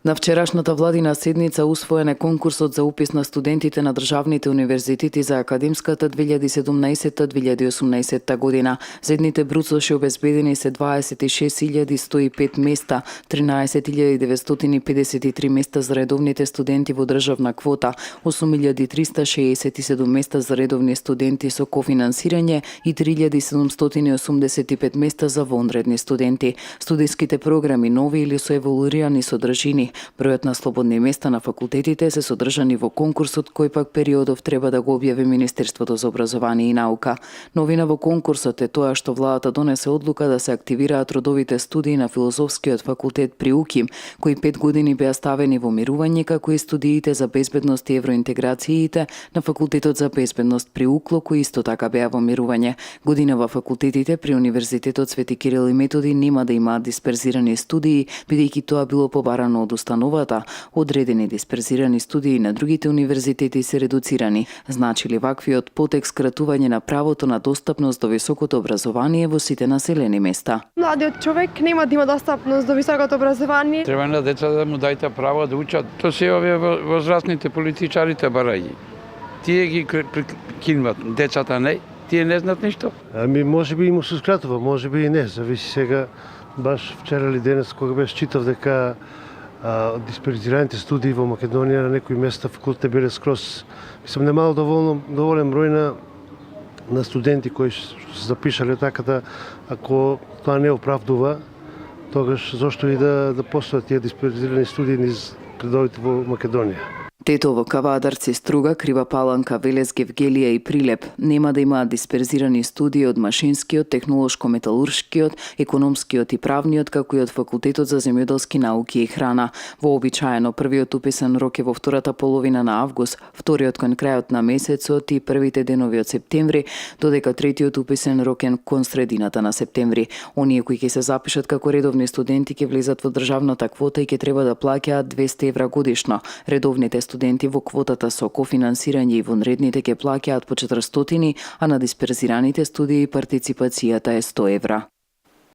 На вчерашната владина седница усвоен е конкурсот за упис на студентите на државните универзитети за академската 2017-2018 година. За едните бруцоши обезбедени се 26.105 места, 13.953 места за редовните студенти во државна квота, 8.367 места за редовни студенти со кофинансирање и 3.785 места за вонредни студенти. Студиските програми нови или со еволуирани содржини. Бројот на слободни места на факултетите се содржани во конкурсот кој пак периодов треба да го објави Министерството за образование и наука. Новина во конкурсот е тоа што владата донесе одлука да се активираат родовите студии на Филозофскиот факултет при УКИМ, кои 5 години беа ставени во мирување, како и студиите за безбедност и евроинтеграциите на Факултетот за безбедност при УКЛО, кои исто така беа во мирување. Годинава факултетите при Универзитетот Свети Кирил и Методи нема да имаат дисперзирани студии, бидејќи тоа било побарано од установата. Одредени дисперзирани студии на другите универзитети се редуцирани. Значи ли ваквиот потек скратување на правото на достапност до високото образование во сите населени места? Младиот човек нема да има достапност до високото образование. Треба на деца да му дајте право да учат. То се овие возрастните политичарите бараји. Тие ги прикинват, децата не. Тие не знаат ништо. Може би и му се скратува, може би и не. Зависи сега, баш вчера или денес, кога беше читав дека дисперзираните студии во Македонија на некои места факултет биле скроз. Мислам, немало доволен број на студенти кои се запишале, така да ако тоа не оправдува, тогаш зошто и да постојат тие дисперзирани студии низ градовите во Македонија. Тетово, Кавадарци, Струга, Крива Паланка, Велес, Гевгелија и Прилеп нема да имаат дисперзирани студии од машинскиот, технолошко-металуршкиот, економскиот и правниот, како и од Факултетот за земјоделски науки и храна. Вообичаено првиот уписен рок е во втората половина на август, вториот кон крајот на месецот и првите денови од септември, додека третиот уписен рок е кон средината на септември. Оние кои ќе се запишат како редовни студенти ќе влезат во државната квота и ќе треба да плаќаат 200 евра годишно. Редовните студенти во квотата со кофинансирање и вонредните ќе плаќаат по 400, а на дисперзираните студии партиципацијата е 100 евра.